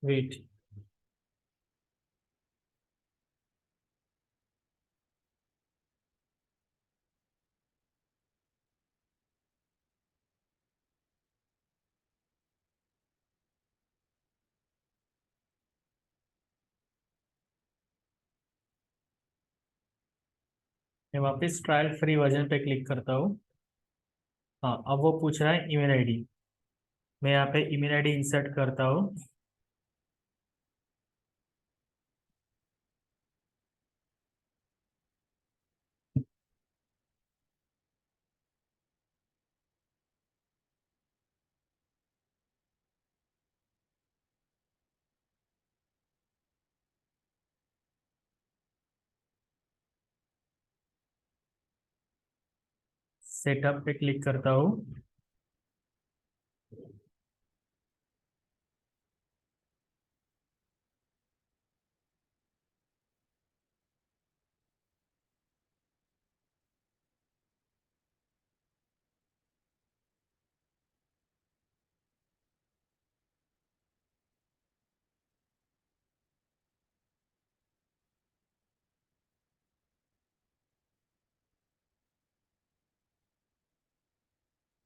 Speaker 1: Wait. मैं वापस ट्रायल फ्री वर्जन पे क्लिक करता हूँ। हाँ, अब वो पूछ रहा है ईमेल आईडी। मैं यहाँ पे ईमेल आईडी इंसर्ट करता हूँ। सेटअप पे क्लिक करता हूँ।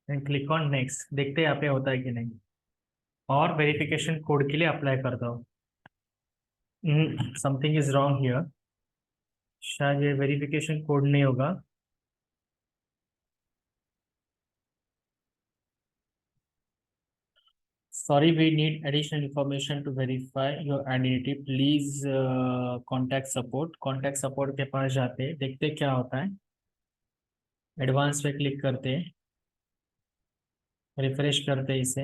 Speaker 1: क्लिक ऑन नेक्स्ट, देखते हैं यहाँ पे होता है कि नहीं। और वेरिफिकेशन कोड के लिए अप्लाई करता हूँ। Something is wrong here. शायद ये वेरिफिकेशन कोड नहीं होगा। Sorry, we need additional information to verify your identity. Please contact support. Contact support के पास जाते हैं, देखते हैं क्या होता है। एडवांस पे क्लिक करते हैं, रिफ्रेश करते हैं इसे।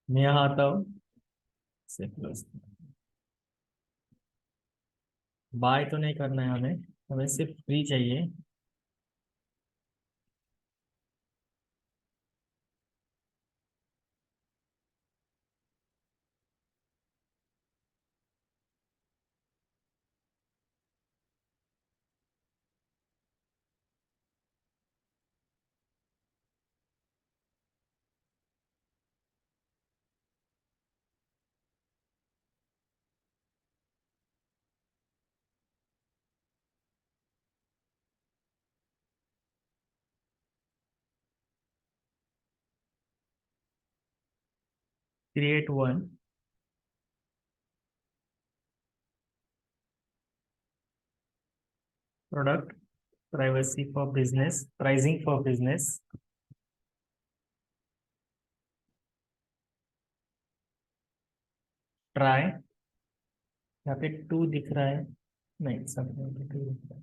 Speaker 1: मैं यहाँ आता हूँ, बाय तो नहीं करना है हमें सिर्फ फ्री चाहिए। Create one, product, privacy for business, pricing for business, try. यहाँ पे टू दिख रहा है, नहीं सब में टू दिख रहा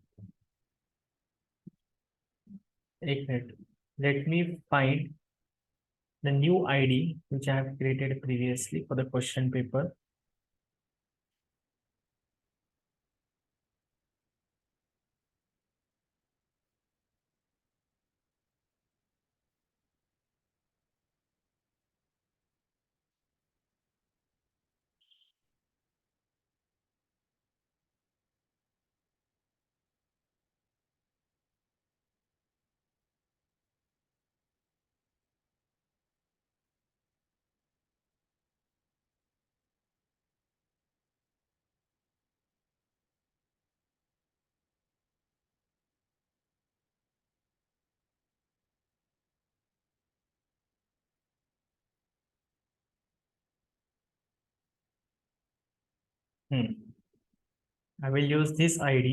Speaker 1: है। एक minute, let me find the new ID which I have created previously for the question paper. I will use this ID।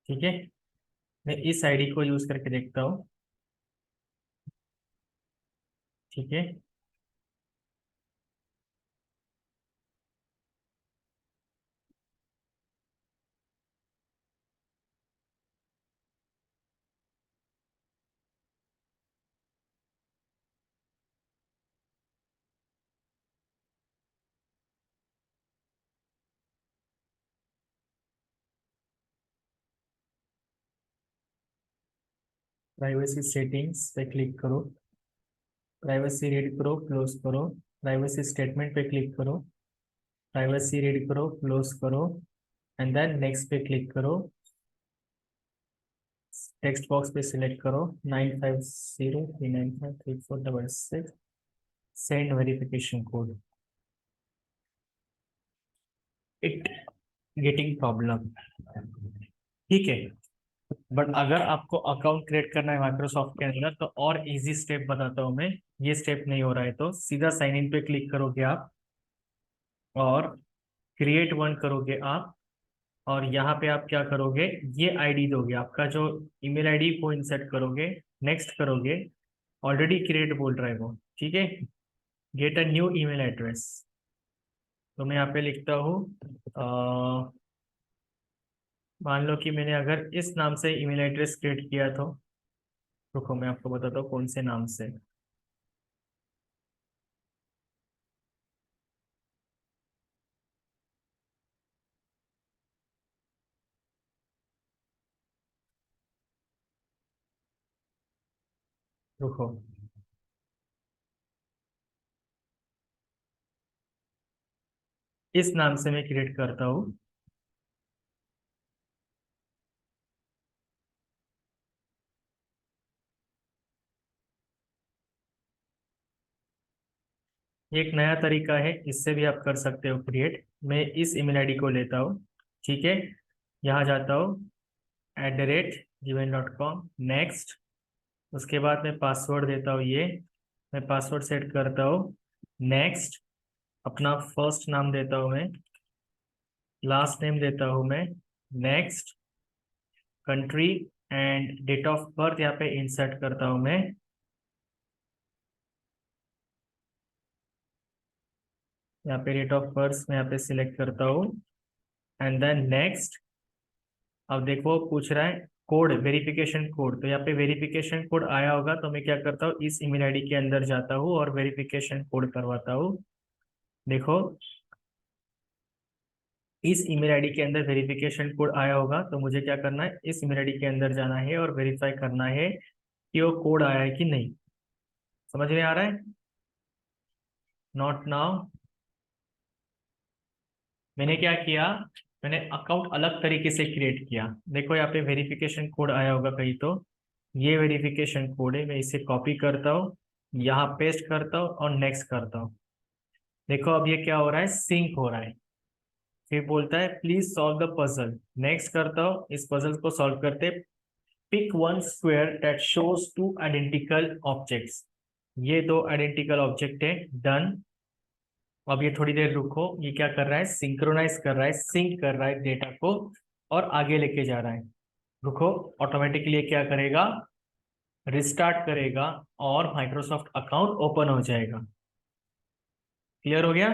Speaker 1: ठीक है, मैं इस आईडी को यूज करके देखता हूँ। ठीक है, प्राइवेसी सेटिंग्स पे क्लिक करो, प्राइवेसी रीड करो, क्लोज करो, प्राइवेसी स्टेटमेंट पे क्लिक करो, प्राइवेसी रीड करो, क्लोज करो, एंड देन नेक्स्ट पे क्लिक करो। टेक्स्ट बॉक्स पे सिलेक्ट करो 9503953466, send verification code. It getting problem. ठीक है, बट अगर आपको अकाउंट क्रिएट करना है माइक्रोसॉफ्ट के अंदर तो और इजी स्टेप बताता हूँ मैं। ये स्टेप नहीं हो रहा है तो सीधा साइन इन पे क्लिक करोगे आप, और क्रिएट वन करोगे आप, और यहाँ पे आप क्या करोगे, ये आईडी दोगे आपका जो ईमेल आईडी को इंसर्ट करोगे, नेक्स्ट करोगे। ऑलरेडी क्रिएट बोल रहा है वो, ठीक है। Get a new email address, तो मैं यहाँ पे लिखता हूँ मान लो कि मैंने अगर इस नाम से ईमेल एड्रेस क्रिएट किया तो रुको मैं आपको बताता हूँ कौन से नाम से। रुको, इस नाम से मैं क्रिएट करता हूँ। ये एक नया तरीका है, इससे भी आप कर सकते हो क्रिएट। मैं इस ईमेल आईडी को लेता हूँ, ठीक है। यहाँ जाता हूँ @gmail.com, नेक्स्ट। उसके बाद मैं पासवर्ड देता हूँ, ये मैं पासवर्ड सेट करता हूँ, नेक्स्ट। अपना फर्स्ट नाम देता हूँ मैं, लास्ट नेम देता हूँ मैं, next. Country and date of birth यहाँ पे इंसर्ट करता हूँ मैं, यहाँ पे डेट ऑफ बर्थ मैं यहाँ पे सिलेक्ट करता हूँ, एंड देन नेक्स्ट। अब देखो पूछ रहा है कोड, वेरिफिकेशन कोड। तो यहाँ पे वेरिफिकेशन कोड आया होगा, तो मैं क्या करता हूँ, इस ईमेल आईडी के अंदर जाता हूँ और वेरिफिकेशन कोड करवाता हूँ। देखो इस ईमेल आईडी के अंदर वेरिफिकेशन कोड आया होगा, तो मुझे क्या करना है, इस ईमेल आईडी के अंदर जाना है और वेरीफाई करना है कि वो कोड आया है कि नहीं। समझ में आ रहा है? Not now. मैंने क्या किया, मैंने अकाउंट अलग तरीके से क्रिएट किया। देखो यहाँ पे वेरिफिकेशन कोड आया होगा कहीं, तो ये वेरिफिकेशन कोड है, मैं इसे कॉपी करता हूँ, यहाँ पेस्ट करता हूँ और नेक्स्ट करता हूँ। देखो अब ये क्या हो रहा है, सिंक हो रहा है। फिर बोलता है please solve the puzzle. Next करता हूँ, इस पजल को सॉल्व करते, pick one square that shows two identical objects. ये दो आइडेंटिकल ऑब्जेक्ट है, डन। अब ये थोड़ी देर रुको, ये क्या कर रहा है, सिंक्रोनाइज कर रहा है, सिंक कर रहा है डेटा को और आगे लेके जा रहा है। रुको, ऑटोमेटिकली ये क्या करेगा, रिस्टार्ट करेगा और माइक्रोसॉफ्ट अकाउंट ओपन हो जाएगा। क्लियर हो गया?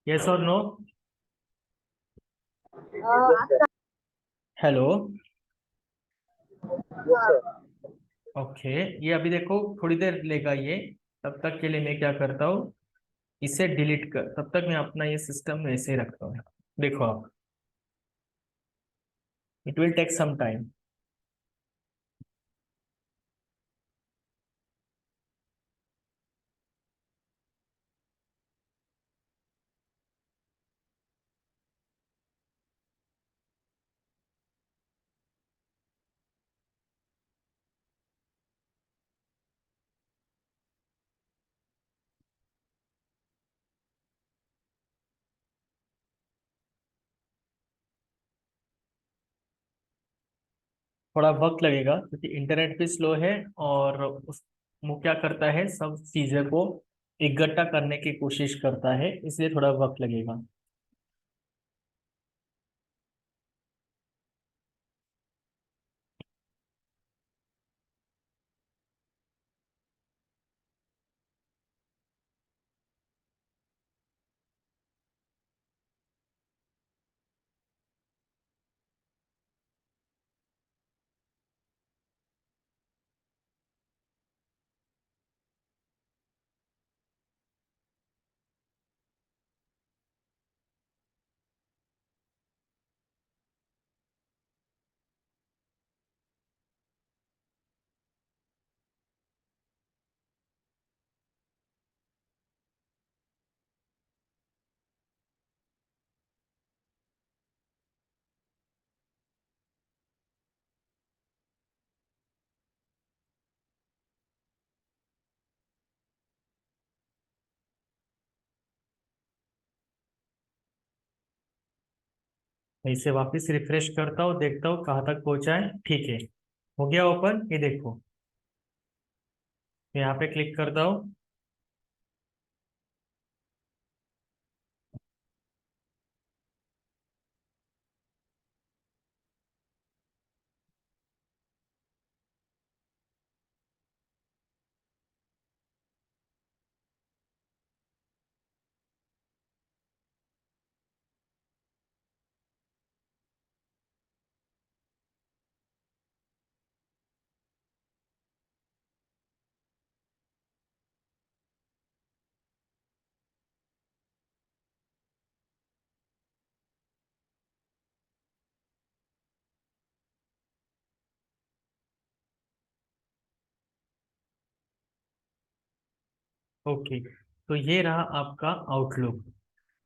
Speaker 1: यस और नो? हेलो। ओके, ये अभी देखो थोड़ी देर लेगा ये। तब तक के लिए मैं क्या करता हूँ, इसे डिलीट कर, तब तक मैं अपना ये सिस्टम ऐसे ही रखता हूँ। देखो आप, it will take some time. थोड़ा वक्त लगेगा क्योंकि इंटरनेट भी स्लो है, और उस वो क्या करता है, सब चीजें को इकट्ठा करने की कोशिश करता है, इसलिए थोड़ा वक्त लगेगा। मैं इसे वापस रिफ्रेश करता हूँ, देखता हूँ कहाँ तक पहुंचा है। ठीक है, हो गया ओपन, ये देखो। मैं यहाँ पे क्लिक करता हूँ। ओके, तो ये रहा आपका आउटलुक।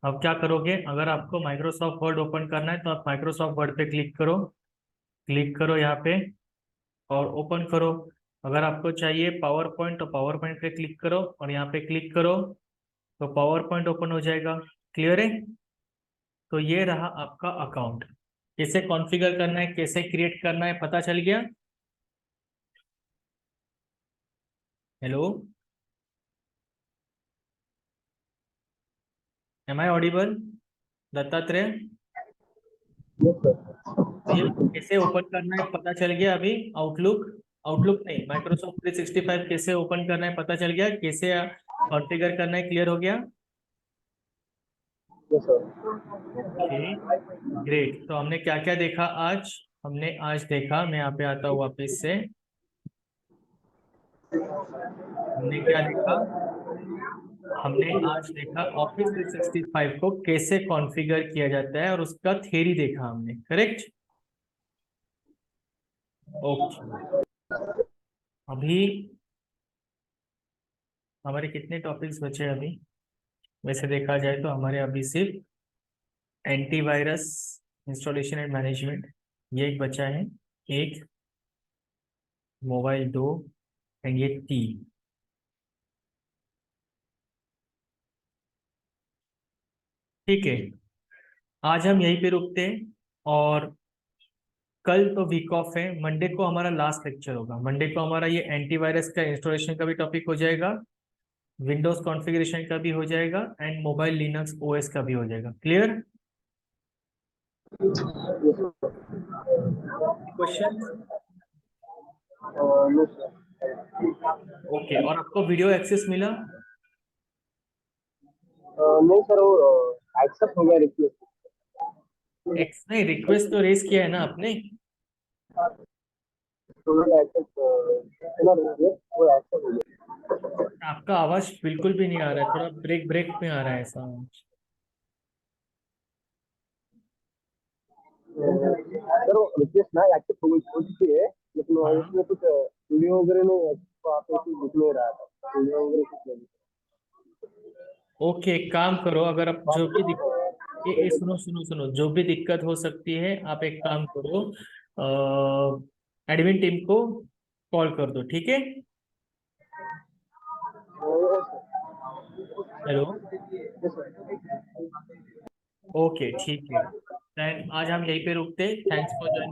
Speaker 1: अब क्या करोगे, अगर आपको माइक्रोसॉफ्ट वर्ड ओपन करना है तो आप माइक्रोसॉफ्ट वर्ड पे क्लिक करो, क्लिक करो यहाँ पे और ओपन करो। अगर आपको चाहिए पावर पॉइंट तो पावर पॉइंट पे क्लिक करो और यहाँ पे क्लिक करो, तो पावर पॉइंट ओपन हो जाएगा। क्लियर है? तो ये रहा आपका अकाउंट। कैसे कॉन्फ़िगर करना है, कैसे क्रिएट करना है, पता चल गया? Hello, am I audible? Dattatreya? तो ये कैसे ओपन करना है पता चल गया अभी? आउटलुक, आउटलुक नहीं, माइक्रोसॉफ्ट 365 कैसे ओपन करना है पता चल गया? कैसे कॉन्फ़िगर करना है, क्लियर हो गया?
Speaker 2: Yes sir.
Speaker 1: Okay great. तो हमने क्या क्या देखा आज? हमने आज देखा, मैं यहाँ पे आता हूँ वापस से। हमने क्या देखा? हमने आज देखा ऑफिस 365 को कैसे कॉन्फ़िगर किया जाता है और उसका थ्योरी देखा हमने, करेक्ट? ओके। अभी हमारे कितने टॉपिक्स बचे हैं अभी? वैसे देखा जाए तो हमारे अभी सिर्फ एंटीवायरस इंस्टॉलेशन एंड मैनेजमेंट ये एक बचा है, एक, मोबाइल दो, एंड ये तीन। ठीक है, आज हम यहीं पे रुकते हैं। और कल तो वीक ऑफ है, मंडे को हमारा लास्ट लेक्चर होगा। मंडे को हमारा ये एंटीवायरस का इंस्टॉलेशन का भी टॉपिक हो जाएगा, विंडोज कॉन्फ़िगरेशन का भी हो जाएगा, एंड मोबाइल लिनक्स ओएस का भी हो जाएगा। Clear? Question?
Speaker 2: No sir.
Speaker 1: Okay, और आपको वीडियो एक्सेस मिला?
Speaker 2: नहीं सर, वो एक्सेप्ट हो गया रिक्वेस्ट।
Speaker 1: एक्स नहीं, रिक्वेस्ट तो रेज किया है ना आपने?
Speaker 2: स्टूडेंट एक्सेप्ट वो एक्सेप्ट हो गया।
Speaker 1: आपका आवाज बिल्कुल भी नहीं आ रहा है, थोड़ा ब्रेक ब्रेक में आ रहा है ऐसा।
Speaker 2: सर वो रिक्वेस्ट ना एक्सेप्ट हो चुकी है, लेकिन
Speaker 1: हाँ,
Speaker 2: उसमें कुछ वीडियो वगैरह नहीं, तो आप कुछ दिख नहीं रहा था वीडियो वगैरह कुछ नहीं।
Speaker 1: ओके, एक काम करो, अगर आप जो भी
Speaker 2: आप
Speaker 1: सुनो सुनो सुनो, जो भी दिक्कत हो सकती है आप एक काम करो, एडमिन टीम को कॉल कर दो, ठीक है? हेलो। ओके ठीक है, देन आज हम यहीं पे रुकते हैं। Thanks for joining.